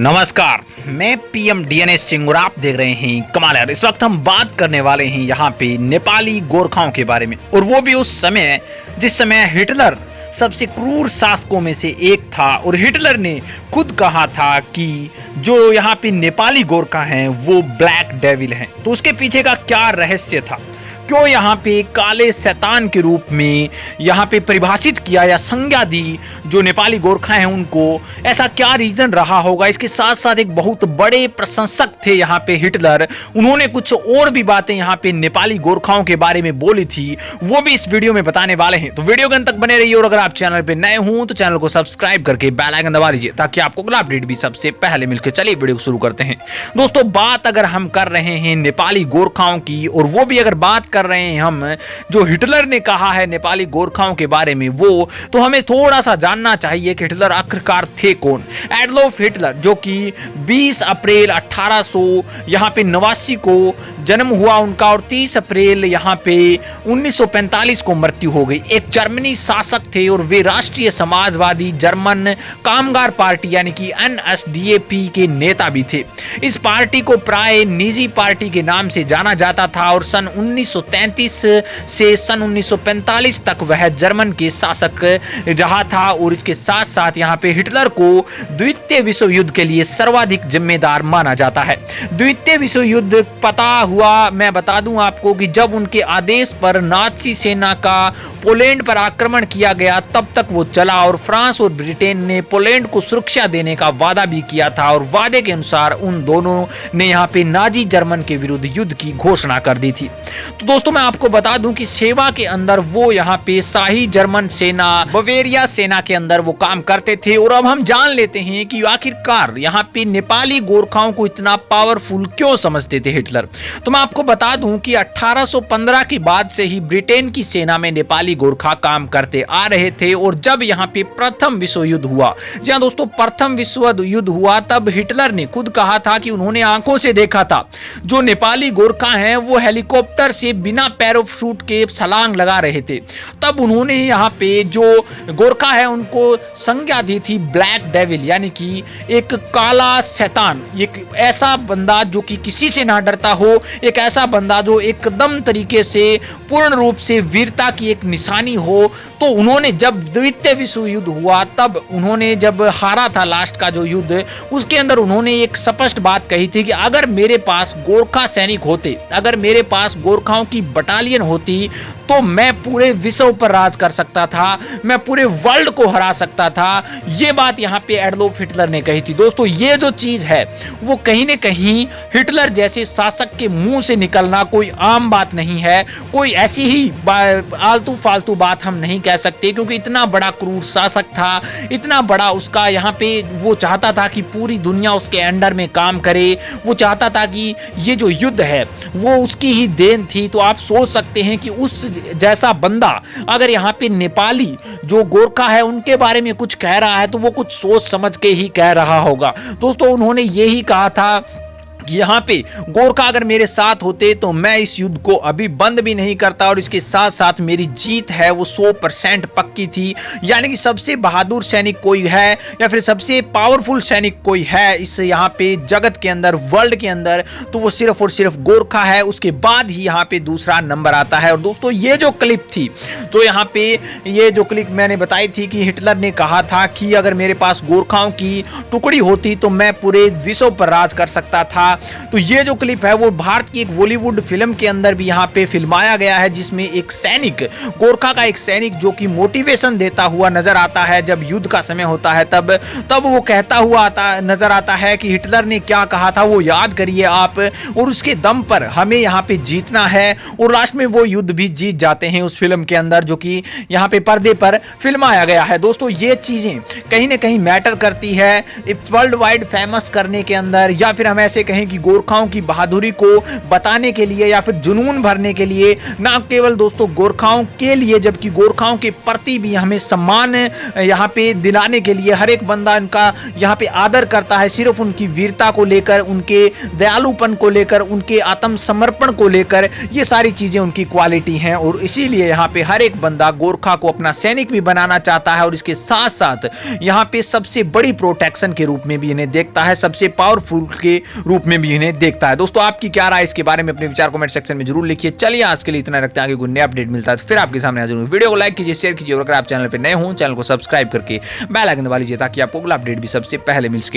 नमस्कार, मैं PM DNS Singh और आप देख रहे हैं कमाल यार। इस वक्त हम बात करने वाले हैं यहाँ पे नेपाली गोरखाओं के बारे में, और वो भी उस समय जिस समय हिटलर सबसे क्रूर शासकों में से एक था। और हिटलर ने खुद कहा था कि जो यहाँ पे नेपाली गोरखा हैं वो ब्लैक डेविल हैं। तो उसके पीछे का क्या रहस्य था, क्यों यहाँ पे काले शैतान के रूप में यहाँ पे परिभाषित किया या संज्ञा दी जो नेपाली गोरखा हैं उनको, ऐसा क्या रीजन रहा होगा। इसके साथ साथ एक बहुत बड़े प्रशंसक थे यहाँ पे हिटलर, उन्होंने कुछ और भी बातें यहाँ पे नेपाली गोरखाओं के बारे में बोली थी, वो भी इस वीडियो में बताने वाले हैं। तो वीडियो के अंत तक बने रहिए, और अगर आप चैनल पे नए हो तो चैनल को सब्सक्राइब करके बेल आइकन दबा लीजिए ताकि आपको अगला अपडेट भी सबसे पहले मिलकर। चलिए वीडियो शुरू करते हैं। दोस्तों, बात अगर हम कर रहे हैं नेपाली गोरखाओं की, और वो भी अगर बात कर रहे हैं हम जो हिटलर ने कहा है नेपाली गोरखाओं के बारे में, वो तो हमें थोड़ा सा जानना चाहिए कि हिटलर आखिरकार थे कौन। एडोल्फ हिटलर, जो कि 20 अप्रैल 1889 को जन्म हुआ उनका, और 30 अप्रैल यहाँ पे 1945 को मृत्यु हो गई, एक जर्मनी शासक थे। और वे राष्ट्रीय समाजवादी जर्मन कामगार पार्टी यानी कि NSDAP के नेता भी थे। इस पार्टी को प्राय निजी पार्टी के नाम से जाना जाता था, और सन 1933 से सन 1945 तक वह जर्मन के शासक रहा था। और इसके साथ साथ यहाँ पे हिटलर को द्वितीय विश्व युद्ध के लिए सर्वाधिक जिम्मेदार माना जाता है। द्वितीय विश्व युद्ध पता हुआ, मैं बता दूं आपको कि जब उनके आदेश पर नाजी सेना का पोलैंड पर आक्रमण किया गया तब तक वो चला, और फ्रांस और ब्रिटेन ने पोलैंड को सुरक्षा देने का वादा भी किया था। और वादे के अनुसार उन दोनों ने यहाँ पे नाजी जर्मन के विरुद्ध युद्ध की घोषणा कर दी थी। तो दोस्तों, मैं आपको बता दूं कि सेवा के अंदर वो यहाँ पे शाही जर्मन सेना बवेरिया सेना के अंदर वो काम करते थे। और अब हम जान लेते हैं कि आखिरकार यहाँ पे नेपाली गोरखाओं को इतना पावरफुल क्यों समझते थे हिटलर। तो मैं आपको बता दूं कि 1815 के बाद से ही ब्रिटेन की सेना में नेपाली गोरखा काम करते आ रहे थे। और जब यहाँ पे प्रथम विश्व युद्ध हुआ, जी हाँ दोस्तों, प्रथम विश्व युद्ध हुआ, तब हिटलर ने खुद कहा था कि उन्होंने आंखों से देखा था जो नेपाली गोरखा हैं वो हेलीकॉप्टर से बिना पैराशूट के छलांग लगा रहे थे। तब उन्होंने यहाँ पे जो गोरखा है उनको संज्ञा दी थी ब्लैक डेविल, यानी कि एक काला शैतान, एक ऐसा बंदा जो कि किसी से ना डरता हो, एक ऐसा बंदा जो एकदम तरीके से पूर्ण रूप से वीरता की एक निशानी हो। तो उन्होंने जब द्वितीय विश्व युद्ध हुआ, तब उन्होंने जब हारा था लास्ट का जो युद्ध, उसके अंदर उन्होंने एक स्पष्ट बात कही थी कि अगर मेरे पास गोरखा सैनिक होते, अगर मेरे पास गोरखाओं की बटालियन होती, तो मैं पूरे विश्व पर राज कर सकता था, मैं पूरे वर्ल्ड को हरा सकता था। ये बात यहाँ पे एडोल्फ हिटलर ने कही थी। दोस्तों, ये जो चीज है वो कहीं न कहीं हिटलर जैसे शासक के मुंह से निकलना कोई आम बात नहीं है, कोई ऐसी ही आलतू फालतू बात हम नहीं कह सकते, क्योंकि इतना बड़ा क्रूर शासक था, इतना बड़ा उसका यहाँ पे वो चाहता था कि पूरी दुनिया उसके अंडर में काम करे, वो चाहता था कि ये जो युद्ध है वो उसकी ही देन थी। तो आप सोच सकते हैं कि उस जैसा बंदा अगर यहाँ पे नेपाली जो गोरखा है उनके बारे में कुछ कह रहा है, तो वो कुछ सोच समझ के ही कह रहा होगा। दोस्तों, उन्होंने यही कहा था कि यहाँ पे गोरखा अगर मेरे साथ होते तो मैं इस युद्ध को अभी बंद भी नहीं करता, और इसके साथ साथ मेरी जीत है वो 100% पक्की थी। यानी कि सबसे बहादुर सैनिक कोई है या फिर सबसे पावरफुल सैनिक कोई है इस यहाँ पे जगत के अंदर, वर्ल्ड के अंदर, तो वो सिर्फ और सिर्फ गोरखा है। उसके बाद ही यहाँ पे दूसरा नंबर आता है। और दोस्तों, ये जो क्लिप थी, तो यहाँ पे ये जो क्लिप मैंने बताई थी कि हिटलर ने कहा था कि अगर मेरे पास गोरखाओं की टुकड़ी होती तो मैं पूरे विश्व पर राज कर सकता था। तो ये जो क्लिप है वो भारत की एक बॉलीवुड फिल्म के अंदर भी यहाँ पे फिल्माया गया है, जिसमें एक सैनिक, गोरखा का एक सैनिक जो कि मोटिवेशन देता हुआ नजर आता है जब युद्ध का समय होता है, तब वो कहता हुआ नजर आता है कि हिटलर ने क्या कहा था वो याद करिए आप, और उसके दम पर हमें यहाँ पे जीतना है। और लास्ट में वो युद्ध भी जीत जाते हैं उस फिल्म के अंदर, जो कि यहाँ पे पर्दे पर फिल्माया गया है। दोस्तों, ये चीजें कहीं ना कहीं मैटर करती है वर्ल्ड वाइड फेमस करने के अंदर, या फिर हम ऐसे कहें हैं कि गोरखाओं की बहादुरी को बताने के लिए या फिर जुनून भरने के लिए, ना केवल दोस्तों गोरखाओं के लिए जबकि गोरखाओं के प्रति भी हमें सम्मान यहाँ पे दिलाने के लिए हर एक बंदा इनका यहाँ पे आदर करता है, सिर्फ उनकी वीरता को लेकर, उनके दयालुपन को लेकर, उनके आत्मसमर्पण को लेकर। ये सारी चीजें उनकी क्वालिटी हैं और इसीलिए यहाँ पे हर एक बंदा गोरखा को अपना सैनिक भी बनाना चाहता है और इसके साथ साथ यहाँ पे सबसे बड़ी प्रोटेक्शन के रूप में भी इन्हें देखता है, सबसे पावरफुल के रूप में भी इन्हें देखता है। दोस्तों आपकी क्या राय इसके बारे में अपने विचार कमेंट सेक्शन में जरूर लिखिए। चलिए आज के लिए इतना रखते हैं, आगे कोई नया अपडेट मिलता है तो फिर आपके सामने हाजिर हूं। वीडियो को लाइक कीजिए, शेयर कीजिए और अगर आप चैनल पर नए हो चैनल को सब्सक्राइब करके बेल आइकन दबा लीजिए ताकि आपको अगला अपडेट भी सबसे पहले मिल सके।